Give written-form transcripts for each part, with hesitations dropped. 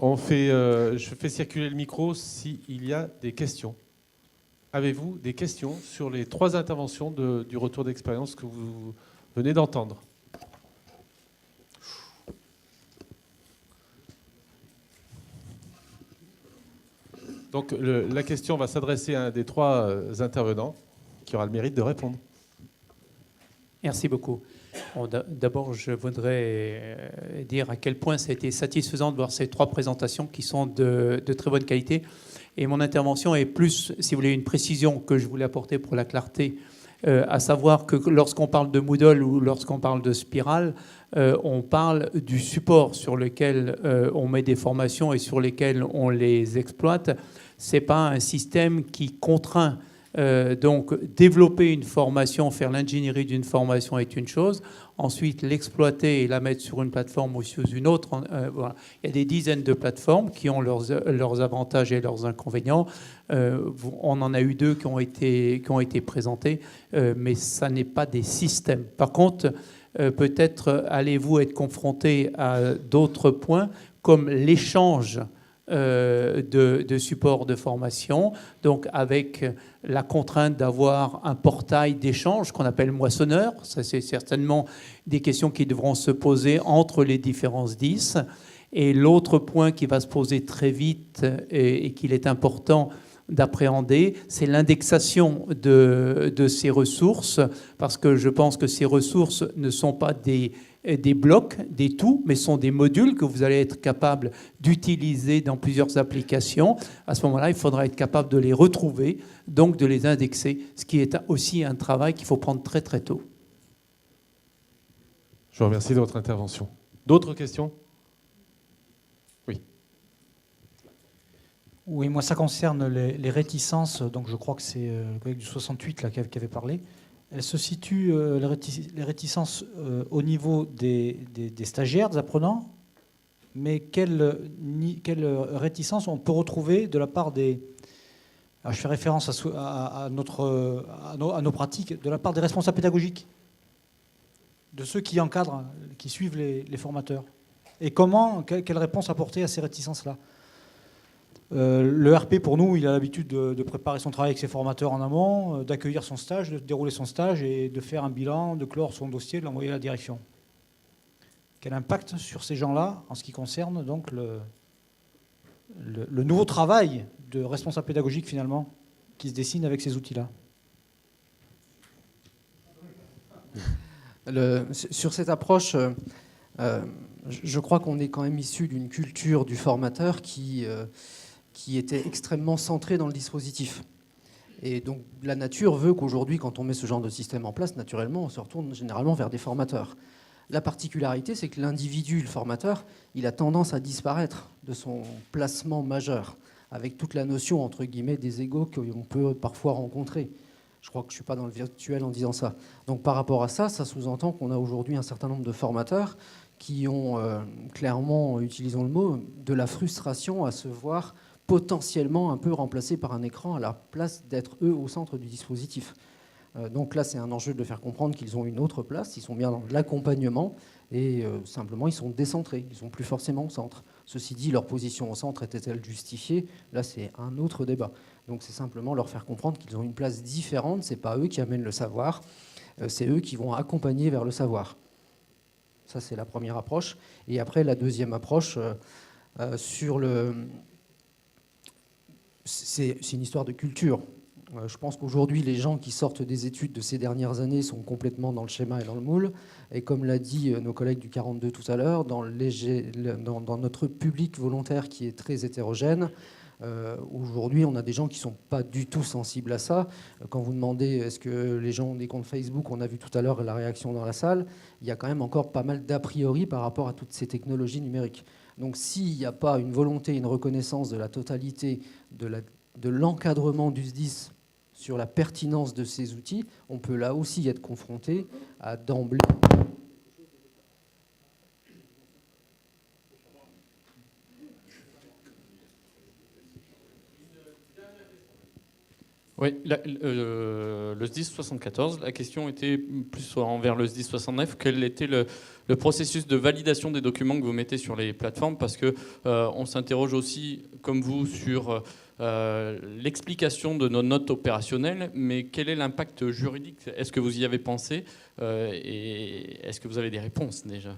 Je fais circuler le micro s'il y a des questions. Avez-vous des questions sur les 3 interventions du retour d'expérience que vous venez d'entendre? Donc la question va s'adresser à un des 3 intervenants qui aura le mérite de répondre. Merci beaucoup. Bon, d'abord, je voudrais dire à quel point ça a été satisfaisant de voir ces 3 présentations qui sont de très bonne qualité. Et mon intervention est plus, si vous voulez, une précision que je voulais apporter pour la clarté, à savoir que lorsqu'on parle de Moodle ou lorsqu'on parle de Spiral, on parle du support sur lequel on met des formations et sur lesquelles on les exploite. Ce n'est pas un système qui contraint. Donc, développer une formation, faire l'ingénierie d'une formation est une chose. Ensuite, l'exploiter et la mettre sur une plateforme ou sur une autre. Voilà. Il y a des dizaines de plateformes qui ont leurs avantages et leurs inconvénients. On en a eu 2 qui ont été présentés, mais ça n'est pas des systèmes. Par contre, peut-être allez-vous être confronté à d'autres points, comme l'échange de support de formation, donc avec la contrainte d'avoir un portail d'échange qu'on appelle moissonneur. Ça, c'est certainement des questions qui devront se poser entre les différents SDIS. Et l'autre point qui va se poser très vite et qu'il est important d'appréhender, c'est l'indexation de ces ressources, parce que je pense que ces ressources ne sont pas des blocs, des tout, mais sont des modules que vous allez être capable d'utiliser dans plusieurs applications. À ce moment-là, il faudra être capable de les retrouver, donc de les indexer, ce qui est aussi un travail qu'il faut prendre très très tôt. Je vous remercie de votre intervention. D'autres questions? Oui. Oui, moi ça concerne les réticences, donc je crois que c'est le collègue du 68 là, qui avait parlé. Elles se situent, les réticences, au niveau des stagiaires, des apprenants, mais quelle réticence on peut retrouver de la part des... Alors je fais référence à nos pratiques, de la part des responsables pédagogiques, de ceux qui encadrent, qui suivent les formateurs. Et quelle réponse apporter à ces réticences-là? Le RP, pour nous, il a l'habitude de préparer son travail avec ses formateurs en amont, d'accueillir son stage, de dérouler son stage et de faire un bilan, de clore son dossier, de l'envoyer à la direction. Quel impact sur ces gens-là en ce qui concerne donc le nouveau travail de responsable pédagogique, finalement, qui se dessine avec ces outils-là? Sur cette approche, je crois qu'on est quand même issu d'une culture du formateur qui était extrêmement centrée dans le dispositif. Et donc la nature veut qu'aujourd'hui, quand on met ce genre de système en place, naturellement, on se retourne généralement vers des formateurs. La particularité, c'est que l'individu, le formateur, il a tendance à disparaître de son placement majeur, avec toute la notion, entre guillemets, des égos qu'on peut parfois rencontrer. Je crois que je ne suis pas dans le virtuel en disant ça. Donc par rapport à ça, ça sous-entend qu'on a aujourd'hui un certain nombre de formateurs qui ont clairement, utilisons le mot, de la frustration à se voir potentiellement un peu remplacés par un écran à la place d'être eux au centre du dispositif. Donc là, c'est un enjeu de leur faire comprendre qu'ils ont une autre place, ils sont bien dans l'accompagnement et simplement ils sont décentrés, ils ne sont plus forcément au centre. Ceci dit, leur position au centre était-elle justifiée? Là, c'est un autre débat. Donc c'est simplement leur faire comprendre qu'ils ont une place différente, ce n'est pas eux qui amènent le savoir, c'est eux qui vont accompagner vers le savoir. Ça, c'est la première approche. Et après, la deuxième approche, sur le... C'est une histoire de culture. Je pense qu'aujourd'hui, les gens qui sortent des études de ces dernières années sont complètement dans le schéma et dans le moule. Et comme l'a dit nos collègues du 42 tout à l'heure, dans notre public volontaire qui est très hétérogène, aujourd'hui, on a des gens qui ne sont pas du tout sensibles à ça. Quand vous demandez est-ce que les gens ont des comptes Facebook, on a vu tout à l'heure la réaction dans la salle, il y a quand même encore pas mal d'a priori par rapport à toutes ces technologies numériques. Donc s'il n'y a pas une volonté, une reconnaissance de la totalité de l'encadrement du SDIS sur la pertinence de ces outils, on peut là aussi être confronté à d'emblée. Oui, le SDIS 74, la question était plus envers le SDIS 69. Quel était le processus de validation des documents que vous mettez sur les plateformes? Parce que on s'interroge aussi, comme vous, sur l'explication de nos notes opérationnelles, mais quel est l'impact juridique? Est-ce que vous y avez pensé et est-ce que vous avez des réponses déjà?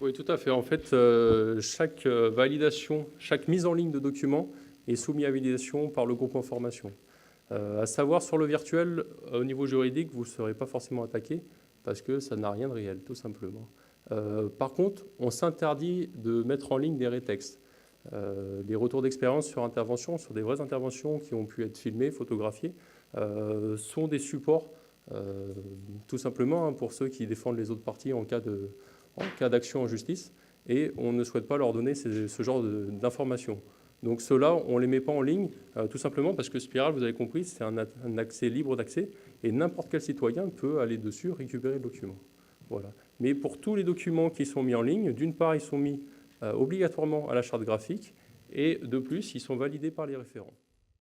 Oui, tout à fait. En fait, chaque validation, chaque mise en ligne de documents est soumis à validation par le groupe information. À savoir, sur le virtuel, au niveau juridique, vous ne serez pas forcément attaqué parce que ça n'a rien de réel, tout simplement. Par contre, on s'interdit de mettre en ligne des rétextes. Les retours d'expérience sur intervention, sur des vraies interventions qui ont pu être filmées, photographiées, sont des supports, tout simplement, pour ceux qui défendent les autres parties en cas d'action en justice. Et on ne souhaite pas leur donner ce genre d'informations. Donc ceux-là, on ne les met pas en ligne, tout simplement parce que Spiral, vous avez compris, c'est un accès libre d'accès, et n'importe quel citoyen peut aller dessus, récupérer le document. Voilà. Mais pour tous les documents qui sont mis en ligne, d'une part, ils sont mis obligatoirement à la charte graphique, et de plus, ils sont validés par les référents.